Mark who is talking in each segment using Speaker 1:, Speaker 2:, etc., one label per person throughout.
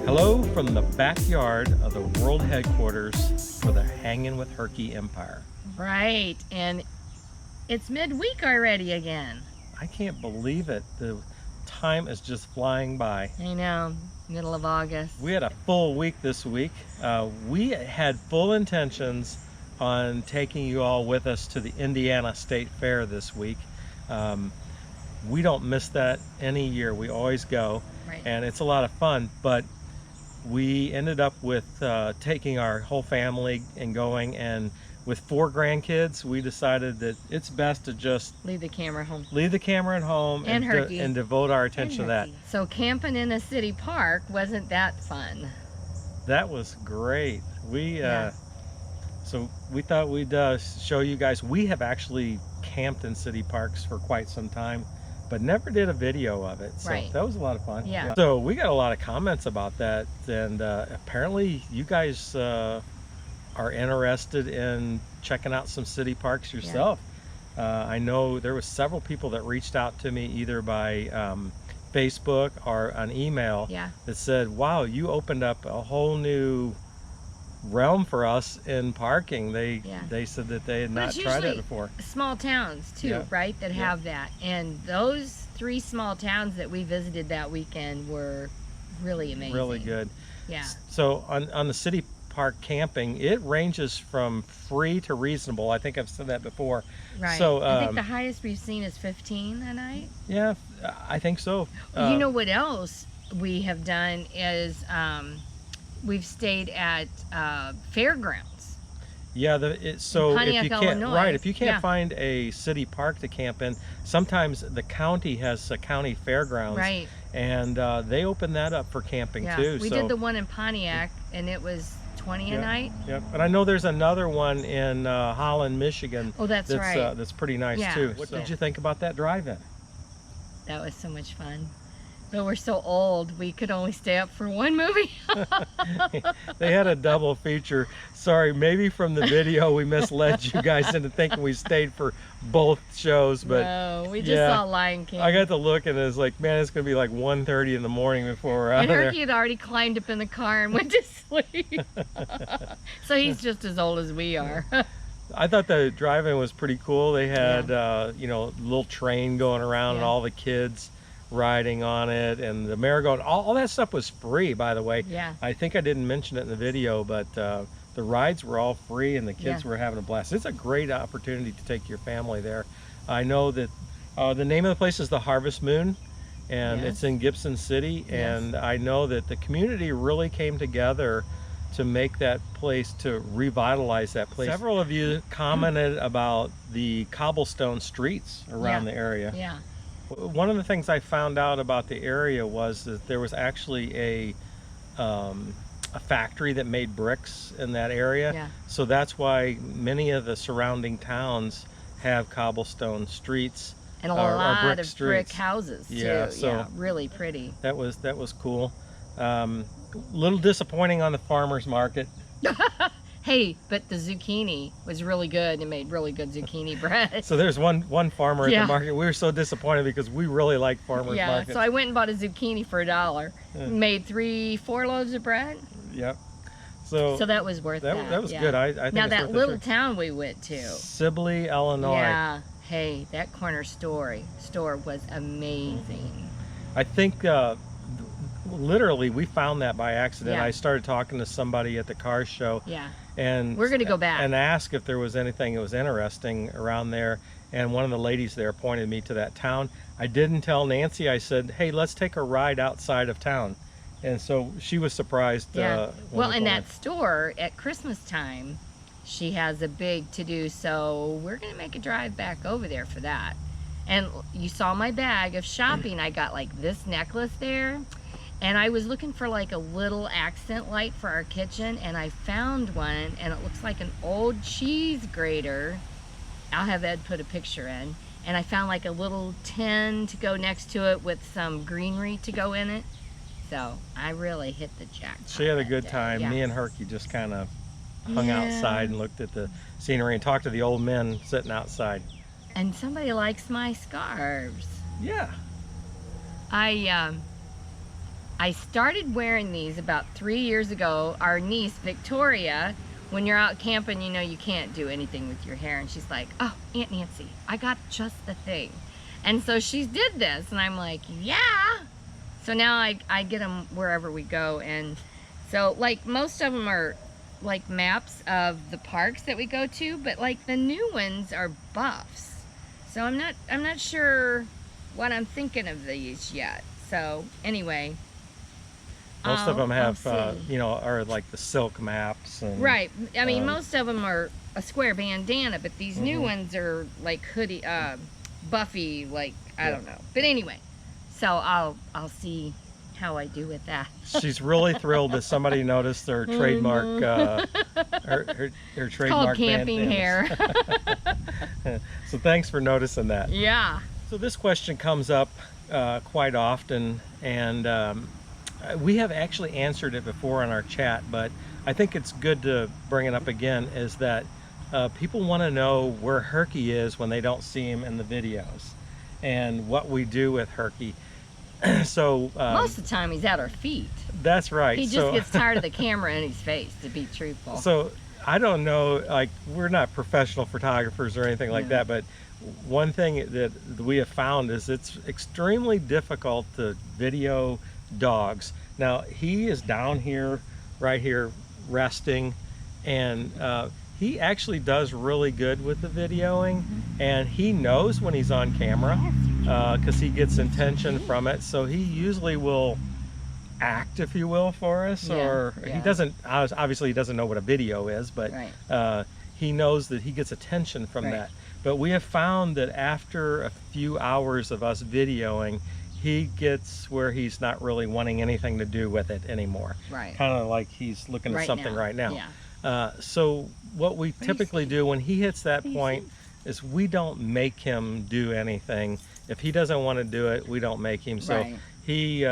Speaker 1: Hello from the backyard of the world headquarters for the Hangin' with Herky Empire.
Speaker 2: Right, and it's midweek already again.
Speaker 1: I can't believe it. The time is just flying by.
Speaker 2: I know, middle of August.
Speaker 1: We had a full week this week. We had full intentions on taking you all with us to the Indiana State Fair this week. We don't miss that any year. We always go,
Speaker 2: Right.
Speaker 1: and it's a lot of fun, but we ended up with taking our whole family and going, and with 4 grandkids, we decided that it's best to just
Speaker 2: Leave the camera home.
Speaker 1: leave the camera at home
Speaker 2: And Herky.
Speaker 1: and devote our attention to that.
Speaker 2: So camping in a city park wasn't that fun.
Speaker 1: That was great.
Speaker 2: Yeah.
Speaker 1: So we thought we'd show you guys. We have actually camped in city parks for quite some time, but never did a video of it. So
Speaker 2: Right.
Speaker 1: that was a lot of fun.
Speaker 2: Yeah.
Speaker 1: So we got a lot of comments about that, and apparently you guys are interested in checking out some city parks yourself. I know there was several people that reached out to me either by Facebook or on email that said, wow, you opened up a whole new realm for us in parking. They said that they had not tried it before.
Speaker 2: Small towns too, right, that have that. And those 3 small towns that we visited that weekend were really amazing.
Speaker 1: Really good.
Speaker 2: Yeah.
Speaker 1: So on the city park camping, it ranges from free to reasonable. I think I've said that before.
Speaker 2: Right.
Speaker 1: So
Speaker 2: I think the highest we've seen is 15 a night.
Speaker 1: Yeah, I think so.
Speaker 2: You know what else we have done is we've stayed at fairgrounds.
Speaker 1: Yeah, so if you can't
Speaker 2: Illinois.
Speaker 1: if you can't find a city park to camp in, sometimes the county has a county fairgrounds,
Speaker 2: right?
Speaker 1: And they open that up for camping too.
Speaker 2: We did the one in Pontiac, and it was 20 a night.
Speaker 1: Yep. And I know there's another one in Holland, Michigan.
Speaker 2: Oh, that's right.
Speaker 1: That's pretty nice too. What did you think about that drive-in?
Speaker 2: That was so much fun. But we're so old, we could only stay up for one movie.
Speaker 1: They had a double feature. Sorry, maybe from the video we misled you guys into thinking we stayed for both shows, but
Speaker 2: no, we just saw Lion King.
Speaker 1: I got to look and it was like, man, it's gonna be like 1:30 in the morning before we're out of there.
Speaker 2: And Herky had already climbed up in the car and went to sleep. So he's just as old as we are.
Speaker 1: I thought the drive-in was pretty cool. They had you know, a little train going around and all the kids riding on it, and the merry-go-round. All that stuff was free, by the way.
Speaker 2: Yeah.
Speaker 1: I think I didn't mention it in the video, but the rides were all free and the kids were having a blast. It's a great opportunity to take your family there. I know that the name of the place is the Harvest Moon, and it's in Gibson City, and I know that the community really came together to make that place, to revitalize that place. Several of you commented about the cobblestone streets around the area.
Speaker 2: Yeah.
Speaker 1: One of the things I found out about the area was that there was actually a factory that made bricks in that area.
Speaker 2: Yeah.
Speaker 1: So that's why many of the surrounding towns have cobblestone streets
Speaker 2: And a lot of
Speaker 1: streets.
Speaker 2: brick houses too.
Speaker 1: Yeah,
Speaker 2: really pretty.
Speaker 1: That was cool. Little disappointing on the farmers market.
Speaker 2: Hey, but the zucchini was really good. It made really good zucchini bread.
Speaker 1: So there's one farmer at the market. We were so disappointed because we really like farmers markets.
Speaker 2: So I went and bought a zucchini for $1. Made 3-4 loaves of bread.
Speaker 1: Yep. So
Speaker 2: that was worth that.
Speaker 1: That was good. I think
Speaker 2: now
Speaker 1: it's
Speaker 2: that
Speaker 1: worth
Speaker 2: little town we went to,
Speaker 1: Sibley, Illinois.
Speaker 2: Yeah. Hey, that corner store was amazing.
Speaker 1: I think literally we found that by accident. I started talking to somebody at the car show.
Speaker 2: Yeah.
Speaker 1: And
Speaker 2: we're gonna go back
Speaker 1: and ask if there was anything that was interesting around there. And one of the ladies there pointed me to that town. I didn't tell Nancy. I said, "Hey, let's take a ride outside of town." And so she was surprised.
Speaker 2: Yeah. Well, in that store at Christmas time, she has a big to-do, so we're gonna make a drive back over there for that. And you saw my bag of shopping. I got like this necklace there. And I was looking for like a little accent light for our kitchen, and I found one, and it looks like an old cheese grater. I'll have Ed put a picture in. And I found like a little tin to go next to it with some greenery to go in it. So I really hit the jackpot.
Speaker 1: She had a good time.
Speaker 2: Yeah.
Speaker 1: Me and Herky just kind of hung outside and looked at the scenery and talked to the old men sitting outside.
Speaker 2: And somebody likes my scarves.
Speaker 1: Yeah.
Speaker 2: I started wearing these about 3 years ago. Our niece, Victoria, when you're out camping, you know you can't do anything with your hair. And she's like, oh, Aunt Nancy, I got just the thing. And so she did this, and I'm like, yeah. So now I get them wherever we go. And so, like, most of them are like maps of the parks that we go to, but like the new ones are buffs. So I'm not sure what I'm thinking of these yet. So anyway,
Speaker 1: Most of them have,
Speaker 2: see.
Speaker 1: you know, are like the silk maps. And,
Speaker 2: Right. I mean, most of them are a square bandana, but these new
Speaker 1: Mhm.
Speaker 2: ones are like hoodie, buffy, like, I
Speaker 1: Yeah.
Speaker 2: don't know. But anyway, so I'll see how I do with that.
Speaker 1: She's really thrilled that somebody noticed her trademark, her
Speaker 2: It's
Speaker 1: trademark
Speaker 2: called camping
Speaker 1: bandanas.
Speaker 2: hair.
Speaker 1: So thanks for noticing that.
Speaker 2: Yeah.
Speaker 1: So this question comes up quite often, and we have actually answered it before on our chat, but I think it's good to bring it up again, is that people want to know where Herky is when they don't see him in the videos, and what we do with Herky. So
Speaker 2: Most of the time he's at our feet.
Speaker 1: that's right.
Speaker 2: He just gets tired of the camera in his face, to be truthful.
Speaker 1: So I don't know, like, we're not professional photographers or anything like that, but one thing that we have found is it's extremely difficult to video dogs. Now, he is down here, right here, resting, and he actually does really good with the videoing, and he knows when he's on camera because he gets intention from it. So he usually will act, if you will, for us, or he doesn't, obviously he doesn't know what a video is, but he knows that he gets attention from that. But we have found that after a few hours of us videoing, he gets where he's not really wanting anything to do with it anymore.
Speaker 2: Right.
Speaker 1: Kind of like he's looking at something right now.
Speaker 2: Yeah.
Speaker 1: So what we typically do when he hits that point is we don't make him do anything. If he doesn't want to do it, we don't make him. So he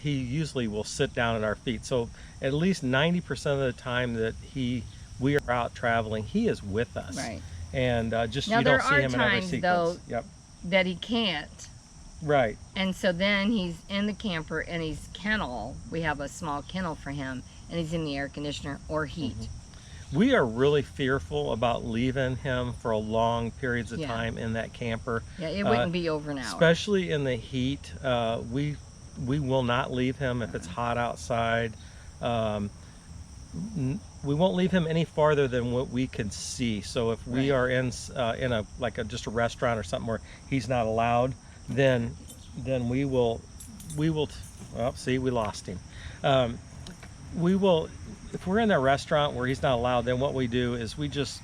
Speaker 1: usually will sit down at our feet. So at least 90% of the time that we are out traveling, he is with us.
Speaker 2: Right.
Speaker 1: And just
Speaker 2: Now,
Speaker 1: you
Speaker 2: there
Speaker 1: don't see
Speaker 2: are
Speaker 1: him in every
Speaker 2: times,
Speaker 1: sequence.
Speaker 2: though, that he can't.
Speaker 1: Right.
Speaker 2: And so then he's in the camper, and he's kennel. We have a small kennel for him, and he's in the air conditioner or heat.
Speaker 1: We are really fearful about leaving him for a long periods of time in that camper.
Speaker 2: Yeah, it wouldn't be over an hour.
Speaker 1: Especially in the heat. We will not leave him if it's hot outside. We won't leave him any farther than what we can see. So if we are in a just a restaurant or something where he's not allowed, then we will. Well, see, we lost him. We will. If we're in a restaurant where he's not allowed, then what we do is we just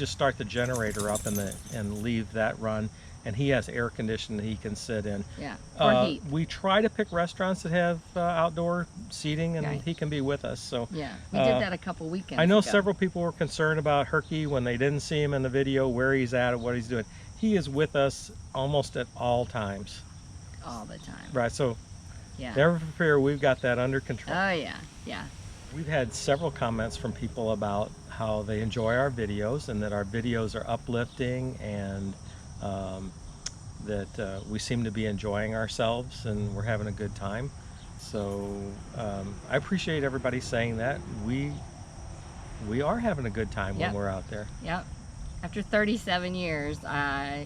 Speaker 1: start the generator up and leave that run, and he has air conditioning that he can sit in.
Speaker 2: Yeah, or heat.
Speaker 1: We try to pick restaurants that have outdoor seating, and he can be with us. So
Speaker 2: yeah, we did that a couple weekends
Speaker 1: I know
Speaker 2: ago.
Speaker 1: several people were concerned about Herky when they didn't see him in the video, where he's at and what he's doing. He is with us almost at all times.
Speaker 2: All the time.
Speaker 1: Right, so never fear, we've got that under control.
Speaker 2: Oh yeah, yeah.
Speaker 1: We've had several comments from people about how they enjoy our videos and that our videos are uplifting, and that we seem to be enjoying ourselves and we're having a good time. So I appreciate everybody saying that. We are having a good time when we're out there.
Speaker 2: Yep. After 37 years, I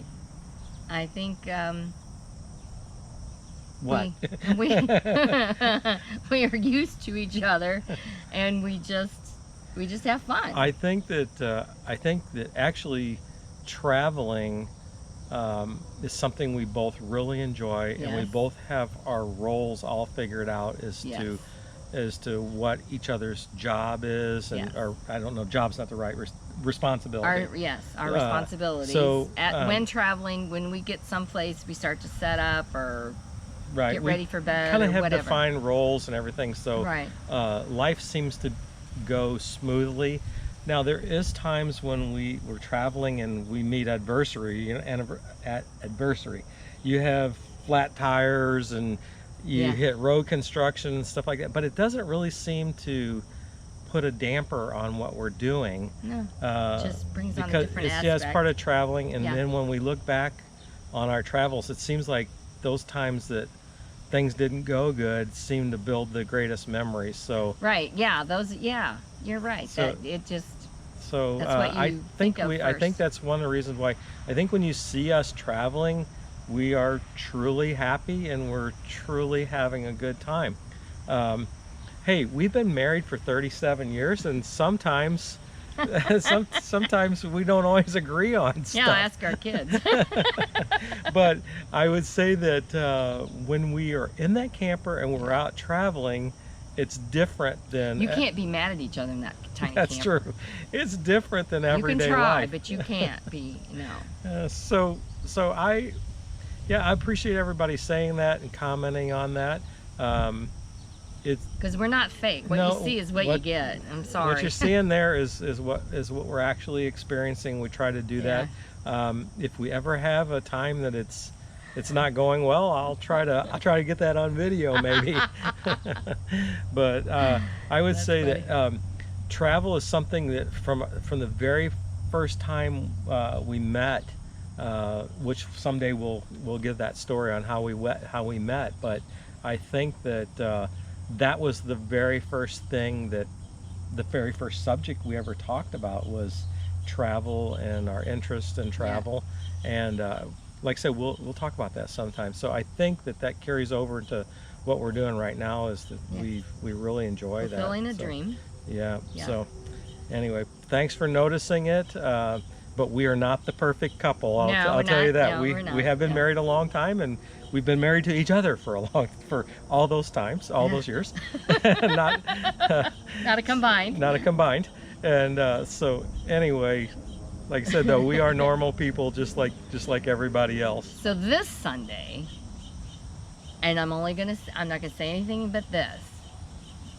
Speaker 2: think
Speaker 1: what?
Speaker 2: we we are used to each other, and we just have fun.
Speaker 1: I think that actually traveling is something we both really enjoy, and we both have our roles all figured out as to what each other's job is, and or I don't know, job's not the right responsibility.
Speaker 2: Our responsibilities.
Speaker 1: So
Speaker 2: when traveling, when we get someplace, we start to set up or get ready for bed.
Speaker 1: Kind of have
Speaker 2: whatever.
Speaker 1: defined roles and everything. So life seems to go smoothly. Now there is times when we're traveling and we meet adversity. You have flat tires and you hit road construction and stuff like that, but it doesn't really seem to put a damper on what we're doing.
Speaker 2: No, just brings on a
Speaker 1: because
Speaker 2: different aspect.
Speaker 1: it's part of traveling, and then when we look back on our travels, it seems like those times that things didn't go good seem to build the greatest memories. So
Speaker 2: Right. Yeah. Yeah. You're right.
Speaker 1: So-
Speaker 2: That it just.
Speaker 1: so
Speaker 2: That's what
Speaker 1: I
Speaker 2: you
Speaker 1: think
Speaker 2: think of
Speaker 1: I think
Speaker 2: first.
Speaker 1: that's one of the reasons why I think when you see us traveling, we are truly happy and we're truly having a good time. Hey, we've been married for 37 years, and sometimes sometimes we don't always agree on stuff.
Speaker 2: Yeah. Ask our kids.
Speaker 1: But I would say that when we are in that camper and we're out traveling, it's different than
Speaker 2: You can't be mad at each other in that tiny
Speaker 1: that's
Speaker 2: camper.
Speaker 1: true. It's different than
Speaker 2: You can
Speaker 1: everyday
Speaker 2: try,
Speaker 1: life.
Speaker 2: but you can't be. No.
Speaker 1: So I appreciate everybody saying that and commenting on that. It's
Speaker 2: Because we're not fake. What
Speaker 1: No,
Speaker 2: you see is what you get. I'm sorry.
Speaker 1: what you're seeing there is what we're actually experiencing. We try to do that. If we ever have a time that it's not going well, I'll try to get that on video maybe. But I would
Speaker 2: That's
Speaker 1: say
Speaker 2: funny.
Speaker 1: that travel is something that from the very first time we met, which someday we'll give that story on how we met. But I think that that was the very first thing, that the very first subject we ever talked about was travel and our interest in travel. And like I said, we'll talk about that sometime. So I think that carries over to what we're doing right now, is that we really enjoy that.
Speaker 2: Fulfilling a dream.
Speaker 1: Yeah.
Speaker 2: Yeah.
Speaker 1: So anyway, thanks for noticing it. But we are not the perfect couple. I'll tell you that.
Speaker 2: No, we're not.
Speaker 1: We have been
Speaker 2: No.
Speaker 1: married a long time, and we've been married to each other for all those times, all those years. not
Speaker 2: Not a combined.
Speaker 1: not a combined. And so anyway, like I said, though, we are normal people just like everybody else.
Speaker 2: So this Sunday, and I'm not gonna say anything but this.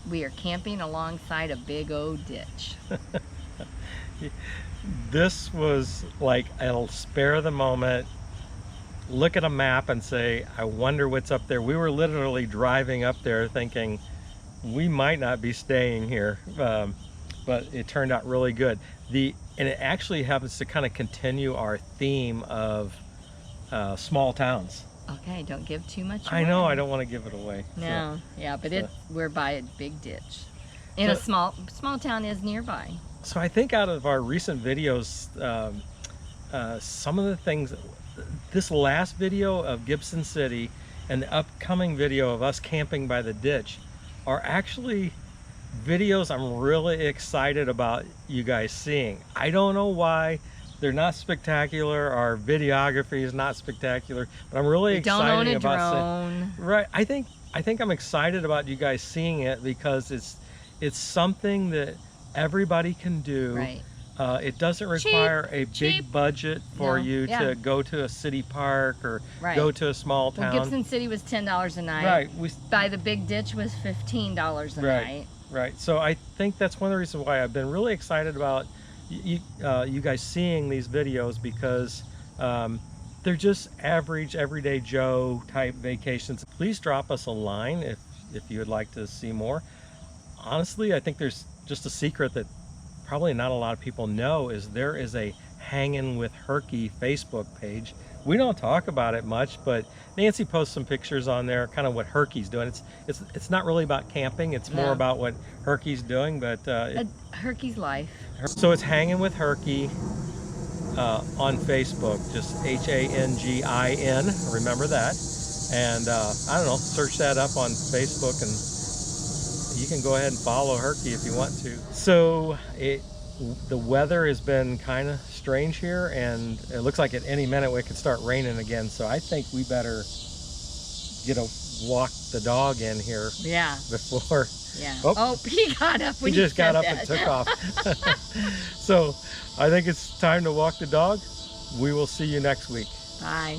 Speaker 2: We are camping alongside a big old ditch.
Speaker 1: This was like a spare of the moment, look at a map and say, I wonder what's up there. We were literally driving up there thinking we might not be staying here, but it turned out really good. And it actually happens to kind of continue our theme of small towns.
Speaker 2: Okay, don't give too much
Speaker 1: I
Speaker 2: away.
Speaker 1: know, I don't want to give it away.
Speaker 2: No, yeah, but
Speaker 1: so-
Speaker 2: we're by a big ditch. In a
Speaker 1: So-
Speaker 2: small town is nearby.
Speaker 1: So I think out of our recent videos, some of the things, this last video of Gibson City and the upcoming video of us camping by the ditch are actually videos I'm really excited about you guys seeing. I don't know why. They're not spectacular. Our videography is not spectacular, but I'm really
Speaker 2: Don't own
Speaker 1: excited
Speaker 2: a
Speaker 1: about
Speaker 2: drone.
Speaker 1: right. I think I'm excited about you guys seeing it because it's something that everybody can do.
Speaker 2: Right.
Speaker 1: It doesn't require a
Speaker 2: cheap.
Speaker 1: big budget for
Speaker 2: No,
Speaker 1: you
Speaker 2: yeah.
Speaker 1: to go to a city park or
Speaker 2: Right.
Speaker 1: go to a small
Speaker 2: Well,
Speaker 1: town.
Speaker 2: Gibson City was $10 a night.
Speaker 1: Right.
Speaker 2: By the big ditch was $15 a
Speaker 1: Right.
Speaker 2: night.
Speaker 1: Right. So I think that's one of the reasons why I've been really excited about you guys seeing these videos, because they're just average, everyday Joe type vacations. Please drop us a line if you would like to see more. Honestly, I think there's just a secret that probably not a lot of people know, is there is a Hangin' with Herky Facebook page. We don't talk about it much, but Nancy posts some pictures on there, kind of what Herky's doing. It's not really about camping. It's more
Speaker 2: No.
Speaker 1: about what Herky's doing. But
Speaker 2: Herky's life.
Speaker 1: so it's Hangin' with Herky on Facebook, just HANGIN. Remember that. And I don't know, search that up on Facebook, and you can go ahead and follow Herky if you want to. So the weather has been kind of strange here, and it looks like at any minute it could start raining again. So I think we better walk the dog in here
Speaker 2: Yeah.
Speaker 1: before.
Speaker 2: Yeah.
Speaker 1: Oh.
Speaker 2: Oh, he got up when
Speaker 1: He just got
Speaker 2: said
Speaker 1: up
Speaker 2: that.
Speaker 1: and took off. So I think it's time to walk the dog. We will see you next week.
Speaker 2: Bye.